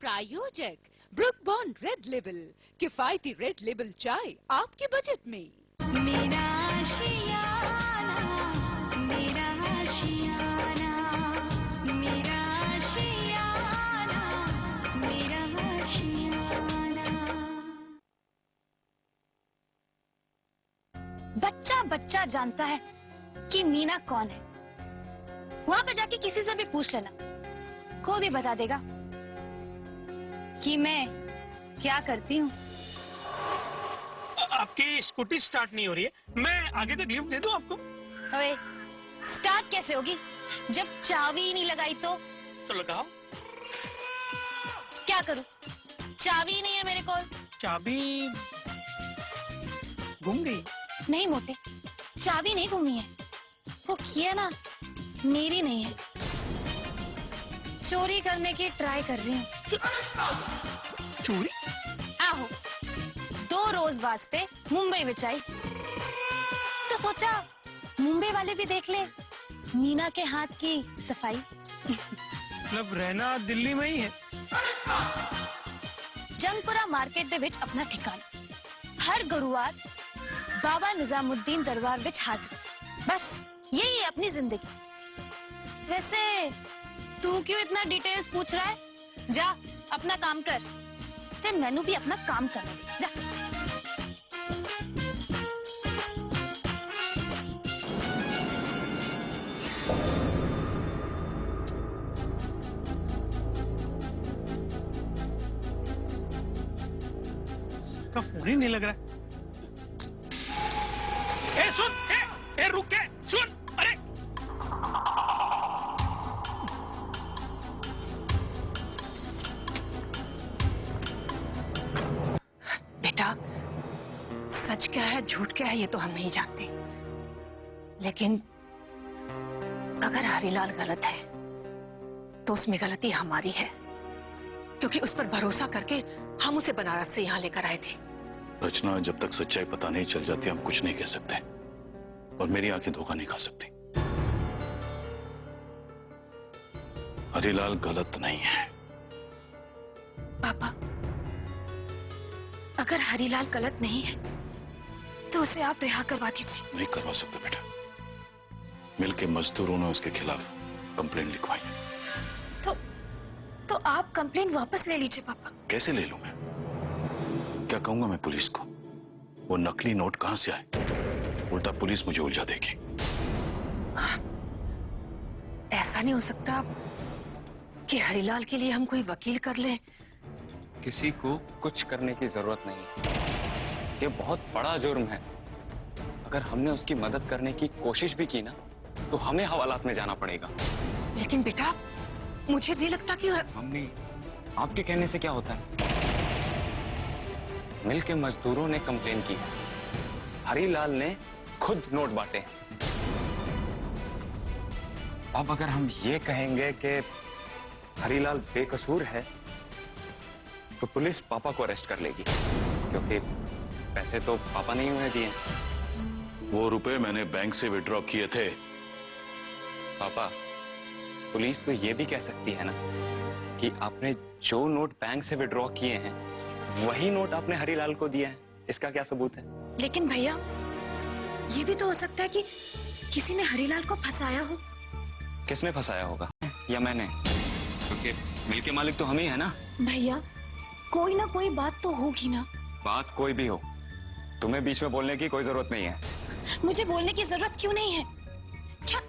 प्रायोजक book bond red label, किफायती red label चाय आपके बजट में। मेरा आशियाना, मेरा आशियाना, मेरा आशियाना, मेरा आशियाना। बच्चा बच्चा जानता है कि मीना कौन है। वहां पे जाके किसी से भी पूछ लेना, कोई भी बता देगा कि मैं क्या करती हूँ। आपकी स्कूटी स्टार्ट नहीं हो रही है, मैं आगे तक लिफ्ट दे दूं आपको? ओए, स्टार्ट कैसे होगी जब चाबी ही नहीं लगाई तो लगाओ। क्या करूं? चाबी ही नहीं है मेरे को। चाबी गुम गई? नहीं मोटे, चाबी नहीं घूमी है, वो किया ना मेरी नहीं है, चोरी करने की ट्राई कर रही हूँ। चोरी? आहो, 2 रोज वास्ते मुंबई विच आई तो सोचा मुंबई वाले भी देख ले मीना के हाथ की सफाई। मतलब रहना दिल्ली में ही है? जंगपुरा मार्केट दे विच अपना ठिकाना, हर गुरुवार बाबा निजामुद्दीन दरबार विच हाजिर। बस यही है अपनी जिंदगी। वैसे तू क्यों इतना डिटेल्स पूछ रहा है? जा अपना काम कर, ते मैनू भी अपना काम करने दे। जा। का फोन ही नहीं लग रहा है। ए सुन, ए रुक के सुन, अरे बेटा, सच क्या है झूठ क्या है ये तो हम नहीं जानते, लेकिन अगर हरिलाल गलत है तो उसमें गलती हमारी है, क्योंकि उस पर भरोसा करके हम उसे बनारस से यहाँ लेकर आए थे। रचना, जब तक सच्चाई पता नहीं चल जाती हम कुछ नहीं कह सकते, और मेरी आंखें धोखा नहीं खा सकती। हरिलाल गलत नहीं है। पापा, अगर हरिलाल गलत नहीं है तो उसे आप रिहा करवा दीजिए। नहीं करवा सकते बेटा, मिलके मजदूरों ने उसके खिलाफ कंप्लेंट लिखवाई है। तो आप कंप्लेंट वापस ले लीजिए पापा। कैसे ले लूं मैं? क्या कहूंगा मैं पुलिस को? वो नकली नोट कहां से आए? उल्टा पुलिस मुझे उलझा देगी। ऐसा नहीं हो सकता कि हरिलाल के लिए हम कोई वकील कर लें? किसी को कुछ करने की जरूरत नहीं है, ये बहुत बड़ा जुर्म है। अगर हमने उसकी मदद करने की कोशिश भी की ना तो हमें हवालात में जाना पड़ेगा। लेकिन बेटा, मुझे नहीं लगता कि मम्मी, आपके कहने से क्या होता है? मिल के मजदूरों ने कंप्लेन की, हरिलाल ने खुद नोट बांटे। अब अगर हम ये कहेंगे कि हरिलाल बेकसूर है तो पुलिस पापा को अरेस्ट कर लेगी, क्योंकि पैसे तो पापा ने ही उन्हें दिए। वो रुपए मैंने बैंक से विड्रॉ किए थे। पापा, पुलिस तो ये भी कह सकती है ना कि आपने जो नोट बैंक से विड्रॉ किए हैं वही नोट आपने हरिलाल को दिए हैं। इसका क्या सबूत है? लेकिन भैया, ये भी तो हो सकता है कि किसी ने हरिलाल को फंसाया हो। किसने फंसाया होगा? या मैंने? क्योंकि मिल के मालिक तो हम ही है ना। भैया, कोई ना कोई बात तो होगी ना। बात कोई भी हो, तुम्हें बीच में बोलने की कोई जरूरत नहीं है। मुझे बोलने की जरूरत क्यों नहीं है? क्या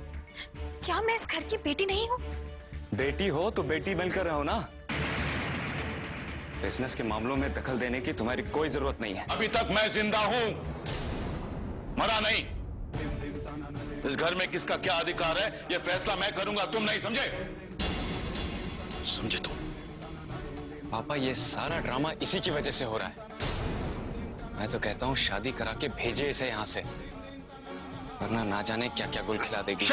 मैं इस घर की बेटी नहीं हूँ? बेटी हो तो बेटी बनकर रहो ना। बिजनेस के मामलों में दखल देने की तुम्हारी कोई जरूरत नहीं है। अभी तक मैं जिंदा हूं, मरा नहीं। इस घर में किसका क्या अधिकार है ये फैसला मैं करूंगा, तुम नहीं। समझे तुम? पापा, ये सारा ड्रामा इसी की वजह से हो रहा है। मैं तो कहता हूँ शादी करा के भेजे इसे यहाँ से, वरना ना जाने क्या क्या गुल खिला देगी।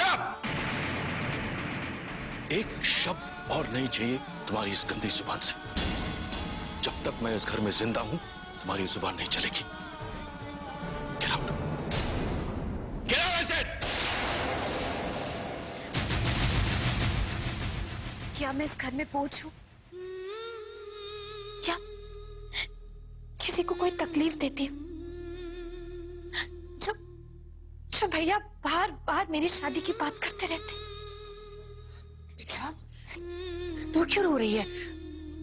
एक शब्द और नहीं चाहिए तुम्हारी इस गंदी जुबान से। जब तक मैं इस घर में जिंदा हूं तुम्हारी जुबान नहीं चलेगी। Get out. Get out, I said. क्या मैं इस घर में बोझ हूँ? किसी को कोई तकलीफ देती हूँ, जो भैया बार बार मेरी शादी की बात करते रहते। बेटा, तू क्यों रो रही है?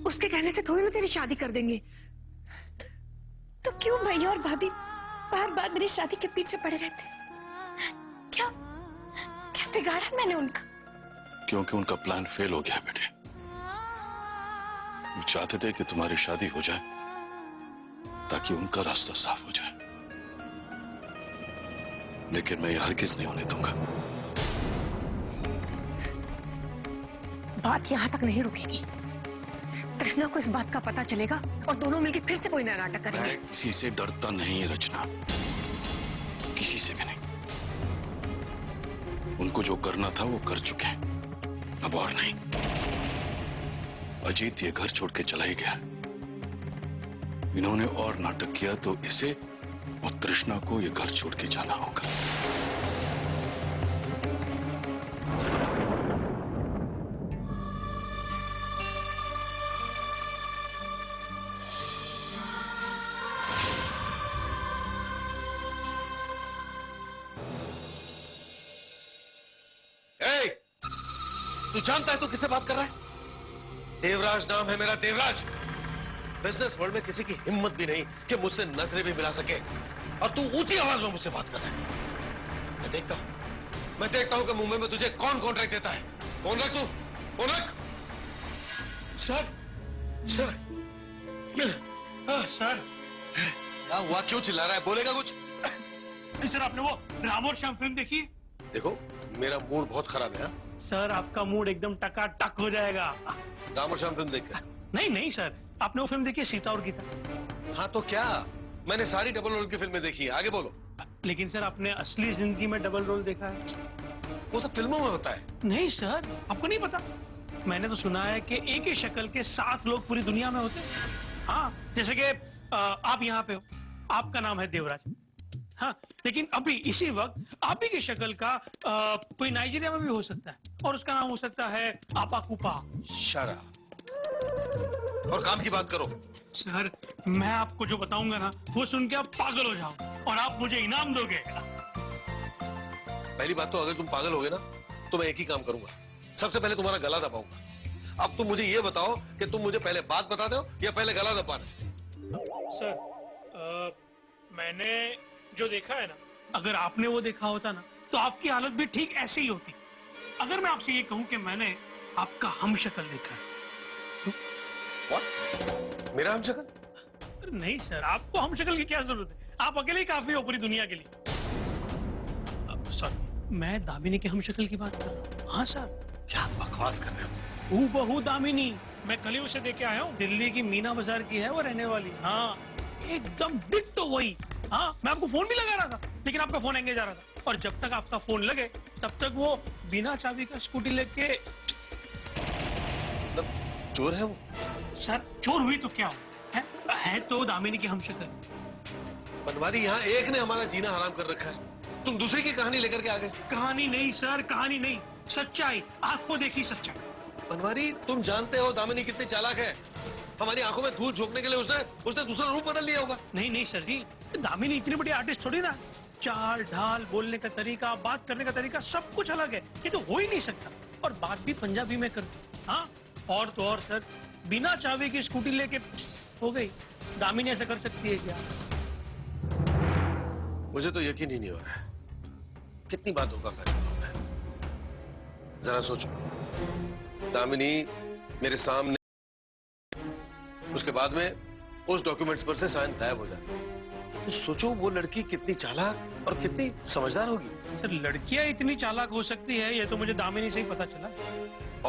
उसके कहने से थोड़ी ना तेरी शादी कर देंगे। तो क्यों भैया और भाभी बार बार मेरी शादी के पीछे पड़े रहते? क्या क्या बिगाड़ा मैंने उनका? क्योंकि उनका प्लान फेल हो गया है बेटे। वो चाहते थे कि तुम्हारी शादी हो जाए ताकि उनका रास्ता साफ हो जाए, लेकिन मैं यह हरगिज नहीं होने दूंगा। बात यहां तक नहीं रुकेगी। कृष्णा को इस बात का पता चलेगा और दोनों मिलकर फिर से कोई नया नाटक करेंगे। मैं किसी से डरता नहीं रचना, किसी से भी नहीं। उनको जो करना था वो कर चुके हैं, अब और नहीं। अजीत ये घर छोड़ के चला ही गया। इन्होंने और नाटक किया तो इसे और तृष्णा को ये घर छोड़ के जाना होगा। तू जानता है तू किससे बात कर रहा है? देवराज नाम है मेरा, देवराज। बिजनेस वर्ल्ड में किसी की हिम्मत भी नहीं कि मुझसे नजरें भी मिला सके, और तू ऊंची आवाज में मुझसे बात कर रहा है। मैं देखता हूं कि मुंबई में तुझे कौन कॉन्ट्रैक्ट देता है। फोन रख तू, फोन रख। सर सर, सर क्या हुआ? क्यों चिल्ला रहा है? बोलेगा कुछ? सर आपने वो राम और श्याम फिल्म देखी? देखो, मेरा मूड बहुत खराब है। सर आपका मूड एकदम टकाटक हो जाएगा। राम और श्याम फिल्म देख कर? नहीं सर, आपने वो फिल्म देखी है सीता और गीता? हाँ तो क्या, मैंने सारी डबल रोल की फिल्में देखी है। आगे बोलो। लेकिन सर आपने असली जिंदगी में डबल रोल देखा है? वो सब फिल्मों में होता है। नहीं सर, आपको नहीं पता? मैंने तो सुना है कि एक ही शक्ल के 7 लोग पूरी दुनिया में होते हैं। हाँ, जैसे कि आप यहाँ पे हो, आपका नाम है देवराज। हाँ, लेकिन अभी इसी वक्त आप ही की शक्ल का कोई नाइजीरिया में भी हो सकता है, और उसका नाम हो सकता है आपाकुपा। शरा। और काम की बात करो। सर, मैं आपको जो बताऊंगा ना, वो सुन के आप पागल हो जाओ और आप मुझे इनाम दोगे। पहली बात तो, अगर तुम पागल होगे ना तो मैं एक ही काम करूंगा, सबसे पहले तुम्हारा गला दबाऊंगा। अब तुम मुझे ये बताओ कि तुम मुझे पहले बात बताते हो या पहले गला दबाना? सर, मैंने जो देखा है ना, अगर आपने वो देखा होता ना तो आपकी हालत भी ठीक ऐसी ही होती। अगर मैं आपसे ये कहूं कि मैंने आपका हमशक्ल देखा है। What? मेरा हमशक्ल? नहीं सर, आपको हमशक्ल की क्या जरूरत है? आप अकेले ही काफी हो पूरी दुनिया के लिए। सॉरी, मैं दामिनी के हमशक्ल की बात कर रहा हूँ। हाँ सर। क्या बकवास कर रहे हो? हूबहू दामिनी, मैं कल ही उसे देख के आया हूँ। दिल्ली की मीना बाजार की है वो रहने वाली। हाँ, एकदम डिट्टो वही। हाँ, मैं आपको फोन भी लगा रहा था, लेकिन आपका फोन एंगेज आ रहा था, और जब तक आपका फोन लगे तब तक वो बिना चाबी का स्कूटी लेके। चोर है वो? सर, चोर हुई तो क्या हो, है तो दामिनी की हमशक्ल। बनवारी, यहाँ एक ने हमारा जीना हराम कर रखा है, तुम दूसरी की कहानी लेकर के आ गए। कहानी नहीं सर, कहानी नहीं, सच्चाई, आंखों देखी सच्चाई। बनवारी, तुम जानते हो दामिनी कितनी चालाक है। हमारी आंखों में धूल झोंकने के लिए उसने दूसरा रूप बदल लिया होगा। नहीं सर जी, दामिनी इतनी बड़ी आर्टिस्ट थोड़ी ना। चाल ढाल, बोलने का तरीका, बात करने का तरीका सब कुछ अलग है। ये तो हो ही नहीं सकता, और बात भी पंजाबी में करती। हाँ, और तो और सर, बिना चाबी की स्कूटी लेके हो गई। दामिनी ऐसा कर सकती है क्या? मुझे तो यकीन ही नहीं हो रहा है। कितनी बातों का फैसला होगा है? जरा सोचो, दामिनी मेरे सामने, उसके बाद में उस डॉक्यूमेंट्स पर से साइन गायब हो जाता, तो सोचो वो लड़की कितनी चालाक और कितनी समझदार होगी। सर, लड़कियां इतनी चालाक हो सकती है ये तो मुझे दामिनी से ही पता चला।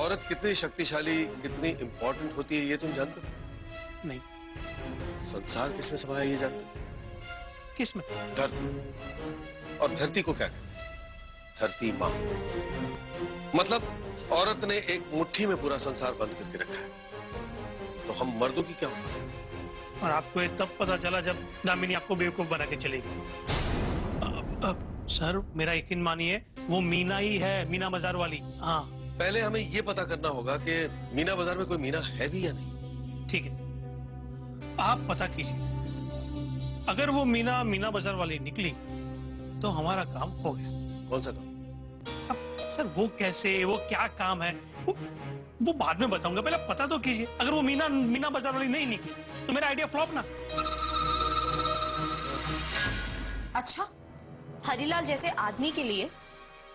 औरत कितनी शक्तिशाली, कितनी इंपॉर्टेंट होती है ये तुम जानते हो? नहीं। संसार किसमें समाया ये जानते हो? किसमें? धरती। और धरती को क्या कहते हैं? धरती माँ। मतलब औरत ने एक मुट्ठी में पूरा संसार बंद करके रखा है, तो हम मर्दों की क्या होगी? और आपको ये तब पता चला जब दामिनी आपको बेवकूफ बना के चलेगी। सर, मेरा यकीन मानिए, वो मीना ही है, मीना बाजार वाली। हाँ, पहले हमें ये पता करना होगा कि मीना बाजार में कोई मीना है भी या नहीं। ठीक है, आप पता कीजिए अगर वो मीना मीना बाजार वाली निकली तो हमारा काम हो गया। कौन सा काम? अब सर वो कैसे, वो क्या काम है, वो बाद में बताऊंगा, पहले पता तो कीजिए। अगर वो मीना मीना बाजार वाली नहीं निकली तो मेरा आइडिया फ्लॉप ना। अच्छा, हरीलाल जैसे आदमी के लिए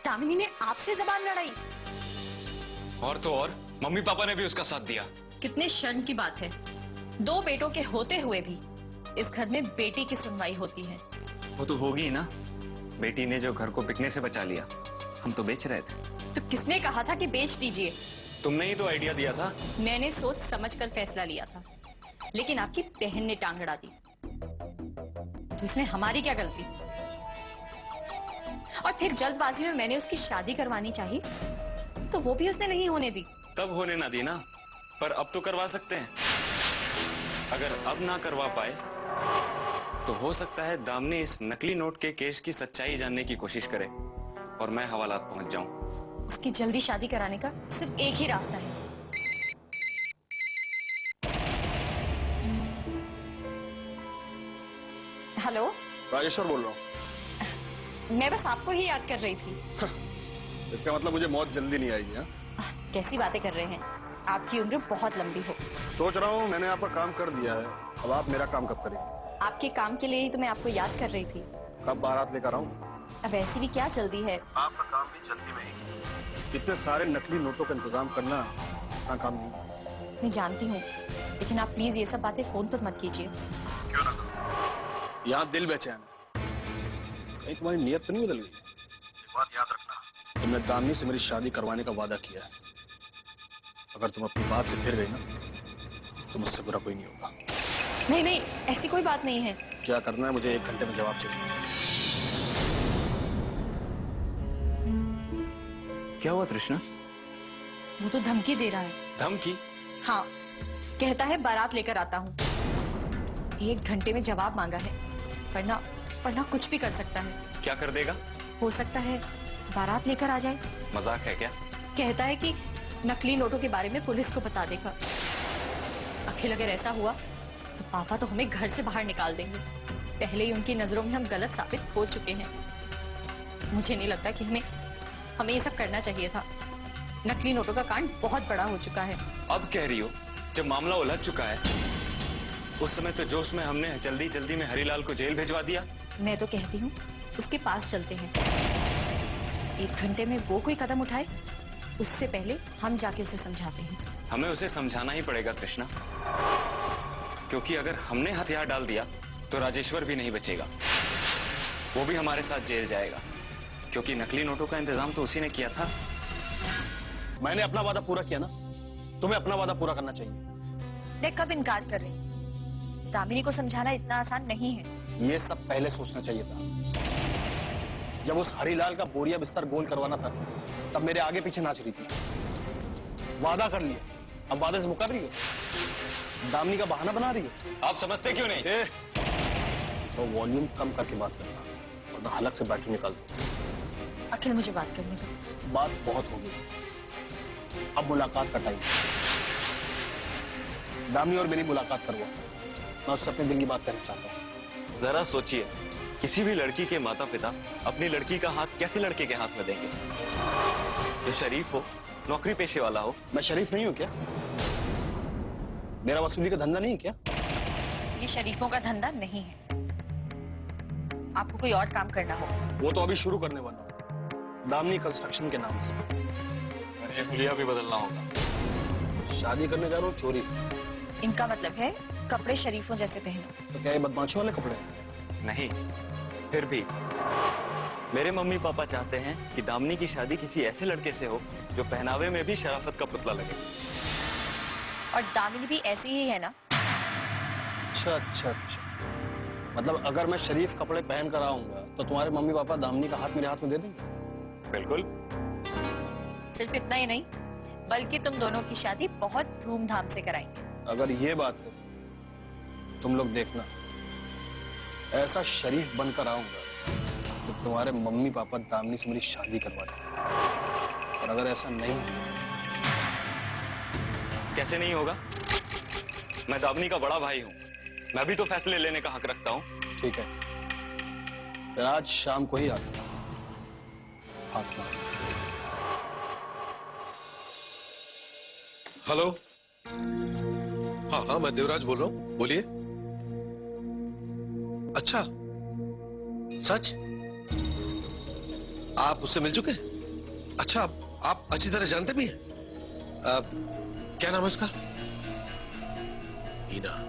दामिनी ने आपसे जबान लड़ाई? और तो और मम्मी पापा ने भी उसका साथ दिया। कितने शर्म की बात है, 2 बेटों के होते हुए भी इस घर में बेटी की सुनवाई होती है। वो तो होगी ही ना, बेटी ने जो घर को बिकने से बचा लिया, हम तो बेच रहे थे। तो किसने कहा था कि बेच दीजिए? तुमने ही तो आइडिया दिया था। मैंने सोच समझकर फैसला लिया था, लेकिन आपकी बहन ने टांग अड़ा दी। तो इसमें हमारी क्या गलती? और फिर जल्दबाजी में मैंने उसकी शादी करवानी चाहिए तो वो भी उसने नहीं होने दी। तब होने ना दी ना, पर अब तो करवा सकते हैं। अगर अब ना करवा पाए तो हो सकता है दामनी इस नकली नोट के केस की सच्चाई जानने की कोशिश करे और मैं हवालात पहुंच जाऊं। उसकी जल्दी शादी कराने का सिर्फ एक ही रास्ता है। हेलो, राजेश्वर बोल रहा हूँ। मैं बस आपको ही याद कर रही थी। इसका मतलब मुझे मौत जल्दी नहीं आएगी? हाँ, कैसी बातें कर रहे हैं, आपकी उम्र बहुत लंबी हो। सोच रहा हूँ मैंने आपका काम कर दिया है, अब आप मेरा काम कब करेंगे? आपके काम के लिए ही तो मैं आपको याद कर रही थी। कब बारात लेकर आऊँ? अब ऐसी भी क्या जल्दी है? आपका काम भी जल्दी में ही। इतने सारे नकली नोटों का इंतजाम करना आसान काम नहीं है। मैं जानती हूँ, लेकिन आप प्लीज ये सब बातें फोन पर मत कीजिए। क्यों ना करूँ? यहाँ दिल बेचैन है, कहीं तुम्हारी नीयत तो नहीं बदल गई? एक बात याद रखना, तुमने दामिनी से मेरी शादी करवाने का वादा किया है। अगर तुम अपनी बात से फिर गई ना तो मुझसे बुरा कोई नहीं होगा। नहीं नहीं, ऐसी कोई बात नहीं है। क्या करना है मुझे 1 घंटे में जवाब चाहिए। क्या हुआ तृष्णा? वो तो धमकी दे रहा है। धमकी? हाँ, कहता है बारात लेकर आता हूँ। 1 घंटे में जवाब मांगा है, वरना कुछ भी कर सकता है। क्या कर देगा? हो सकता है बारात लेकर आ जाए। मजाक है क्या? कहता है कि नकली नोटों के बारे में पुलिस को बता देगा। अखिल, अगर ऐसा हुआ तो पापा तो हमें घर से बाहर निकाल देंगे। पहले ही उनकी नजरों में हम गलत साबित हो चुके हैं। मुझे नहीं लगता कि हमें ये सब करना चाहिए था। नकली नोटों का कांड बहुत बड़ा हो चुका है। अब कह रही हो, जब मामला उलझ चुका है उस समय तो जोश में हमने जल्दी जल्दी में हरीलाल को जेल भिजवा दिया। मैं तो कहती हूँ उसके पास चलते हैं। 1 घंटे में वो कोई कदम उठाए उससे पहले हम जाके उसे समझाते हैं। हमें उसे समझाना ही पड़ेगा तृष्णा, क्योंकि अगर हमने हथियार डाल दिया तो राजेश्वर भी नहीं बचेगा। वो भी हमारे साथ जेल जाएगा, क्योंकि नकली नोटों का इंतजाम तो उसी ने किया था। मैंने अपना वादा पूरा किया ना, तुम्हें अपना वादा पूरा करना चाहिए। मैं कब इनकार कर रही? दामिनी को समझाना इतना आसान नहीं है। ये सब पहले सोचना चाहिए था। जब उस हरीलाल का बोरिया बिस्तर गोल करवाना था तब मेरे आगे पीछे नाच रही थी। वादा कर लिया, अब वादे से मुकर रही है, दामिनी का बहाना बना रही है। आप समझते क्यों नहीं? तो वॉल्यूम कम करके बात करना, वरना हलक से बैटरी निकाल दो। अखिल, मुझे बात करने दो। बात बहुत हो गई, अब मुलाकात का टाइम। दामिनी और मेरी मुलाकात करवा, मैं उससे अपने दिल की बात करना चाहता हूँ। जरा सोचिए, किसी भी लड़की के माता पिता अपनी लड़की का हाथ कैसे लड़के के हाथ में देंगे? जो शरीफ हो, नौकरी पेशे वाला हो। मैं शरीफ नहीं हूँ क्या? मेरा वसूली का धंधा नहीं है क्या? ये शरीफों का धंधा नहीं है। आपको कोई और काम करना होगा। वो तो अभी शुरू करने वाला हूँ, दामिनी कंस्ट्रक्शन के नाम से। ये हुलिया भी बदलना होगा। शादी करने जा रहा हूँ चोरी। इनका मतलब है कपड़े शरीफों जैसे पहनो। तो क्या ये बदमाशी वाले कपड़े हैं? नहीं, फिर भी मेरे मम्मी पापा चाहते हैं कि दामिनी की शादी किसी ऐसे लड़के से हो जो पहनावे में भी शराफत का पुतला लगे। और दामिनी भी ऐसी ही है ना? अच्छा अच्छा अच्छा, मतलब अगर मैं शरीफ कपड़े पहन कर आऊंगा तो तुम्हारे मम्मी पापा दामिनी का हाथ मेरे हाथ में दे देंगे? बिल्कुल। सिर्फ इतना ही नहीं, बल्कि तुम दोनों की शादी बहुत धूमधाम से कराएंगे। अगर ये बात है तुम लोग देखना, ऐसा शरीफ बनकर आऊंगा तो तुम्हारे मम्मी पापा दामिनी से मेरी शादी करवा देंगे। और अगर ऐसा नहीं, कैसे नहीं होगा? मैं दामिनी का बड़ा भाई हूँ, मैं भी तो फैसले लेने का हक रखता हूँ। ठीक है, फिर आज शाम को ही आना। हेलो, हाँ हाँ, मैं देवराज बोल रहा हूँ, बोलिए। अच्छा, सच? आप उससे मिल चुके हैं? अच्छा, आप अच्छी तरह जानते भी हैं? क्या नाम है उसका? मीना।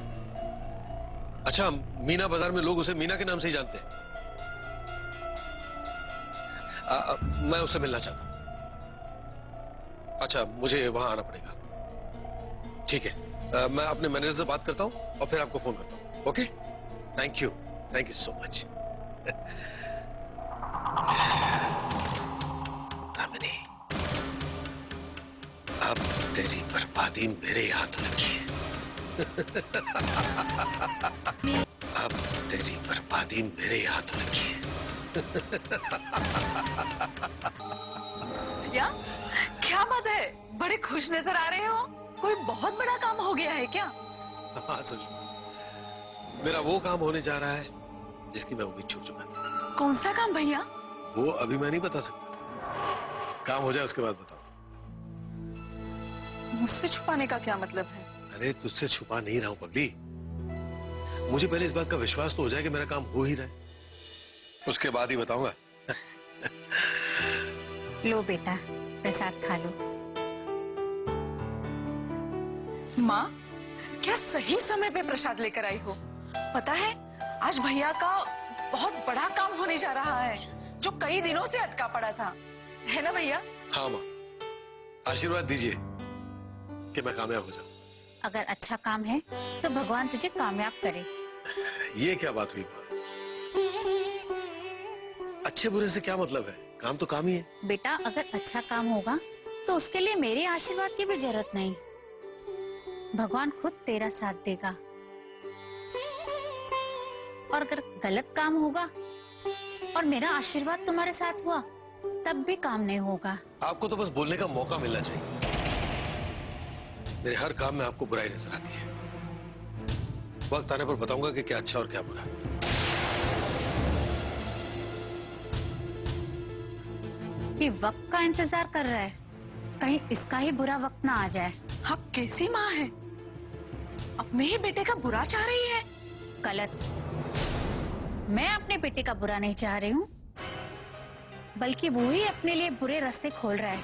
अच्छा, मीना बाजार में लोग उसे मीना के नाम से ही जानते हैं। मैं उससे मिलना चाहता हूं। अच्छा, मुझे वहां आना पड़ेगा। ठीक है, मैं अपने मैनेजर से बात करता हूं और फिर आपको फोन करता हूं। Okay, thank you so much. Damini, अब तेरी बर्बादी मेरे हाथों लिखी है। अब तेरी बर्बादी मेरे हाथों लिखी है। भैया, क्या बात है, बड़े खुश नजर आ रहे हो? कोई बहुत बड़ा काम हो गया है क्या? हाँ सुषमा, मेरा वो काम होने जा रहा है जिसकी मैं उम्मीद छोड़ चुका था। कौन सा काम भैया? वो अभी मैं नहीं बता सकता, काम हो जाए उसके बाद बताऊं। मुझसे छुपाने का क्या मतलब है? अरे तुझसे छुपा नहीं रहा हूं पगली, मुझे पहले इस बात का विश्वास तो हो जाए कि मेरा काम हो ही रहा है, उसके बाद ही बताऊंगा। लो बेटा, प्रसाद खा लो। माँ, क्या सही समय पे प्रसाद लेकर आई हो? पता है, आज भैया का बहुत बड़ा काम होने जा रहा है जो कई दिनों से अटका पड़ा था, है ना भैया? हाँ माँ, आशीर्वाद दीजिए कि मैं कामयाब हो जाऊं। अगर अच्छा काम है तो भगवान तुझे कामयाब करे। ये क्या बात हुई माँ? अच्छे बुरे से क्या मतलब है, काम तो काम ही है। बेटा, अगर अच्छा काम होगा तो उसके लिए मेरे आशीर्वाद की भी जरूरत नहीं, भगवान खुद तेरा साथ देगा। और अगर गलत काम होगा और मेरा आशीर्वाद तुम्हारे साथ हुआ तब भी काम नहीं होगा। आपको तो बस बोलने का मौका मिलना चाहिए। मेरे हर काम में आपको बुराई नजर आती है। वक्त आने पर बताऊंगा कि क्या अच्छा और क्या बुरा। कि वक्त का इंतजार कर रहा है, कहीं इसका ही बुरा वक्त ना आ जाए। आप कैसी माँ है, अपने ही बेटे का बुरा चाह रही है? गलत, मैं अपने बेटे का बुरा नहीं चाह रही हूँ, बल्कि वो ही अपने लिए बुरे रास्ते खोल रहा है,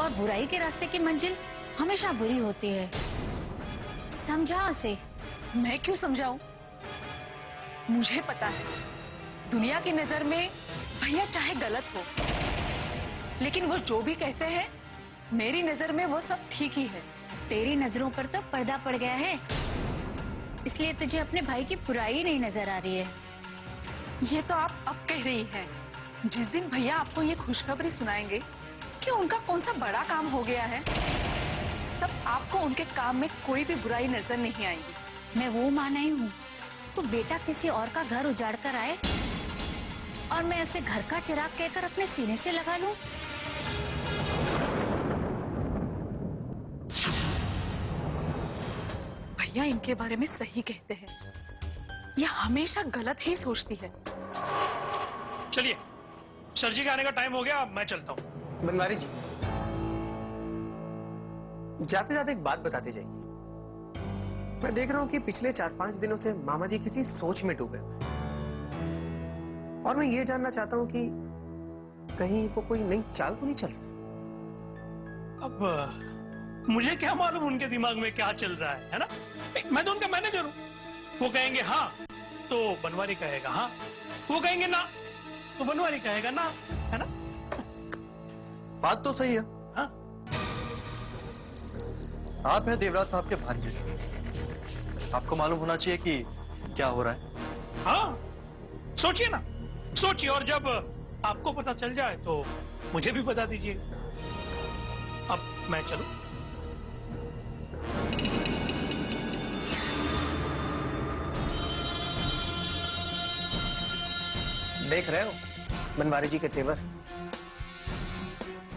और बुराई के रास्ते की मंजिल हमेशा बुरी होती है। समझा उसे। मैं क्यों समझाऊं? मुझे पता है, दुनिया की नजर में भैया चाहे गलत हो, लेकिन वो जो भी कहते हैं मेरी नजर में वो सब ठीक ही है। तेरी नजरों पर तो पर्दा पड़ गया है, इसलिए तुझे अपने भाई की बुराई नहीं नजर आ रही है। ये तो आप अब कह रही हैं। जिस दिन भैया आपको ये खुशखबरी सुनाएंगे कि उनका कौन सा बड़ा काम हो गया है, तब आपको उनके काम में कोई भी बुराई नजर नहीं आएगी। मैं वो माँ नहीं हूँ तो बेटा किसी और का घर उजाड़ कर आए और मैं उसे घर का चिराग कहकर अपने सीने से लगा लूं। भैया इनके बारे में सही कहते हैं, यह हमेशा गलत ही सोचती है। चलिए, सर जी के आने का टाइम हो गया, मैं चलता हूँ। बनवारी जी, जाते जाते एक बात बताते जाइए। मैं देख रहा हूँ कि पिछले 4-5 दिनों से मामा जी किसी सोच में डूबे हुए हैं, और मैं ये जानना चाहता हूँ कि कहीं वो कोई नई चाल तो नहीं चल रही? अब मुझे क्या मालूम उनके दिमाग में क्या चल रहा है ना? मैं तो उनका मैनेजर हूँ। वो कहेंगे हाँ तो बनवारी कहेगा हाँ, वो कहेंगे ना तो बनवारी कहेगा ना, है ना? बात तो सही है। हाँ? आप हैं देवराज साहब के भांजे, आपको मालूम होना चाहिए कि क्या हो रहा है। हाँ, सोचिए ना, सोचिए, और जब आपको पता चल जाए तो मुझे भी बता दीजिएगा। अब मैं चलूं? देख रहे हो बनवारी जी के तेवर,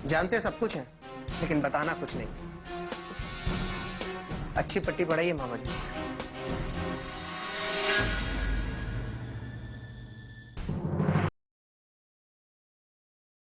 जानते सब कुछ है लेकिन बताना कुछ नहीं। अच्छी पट्टी पड़ाई है मामा जी से।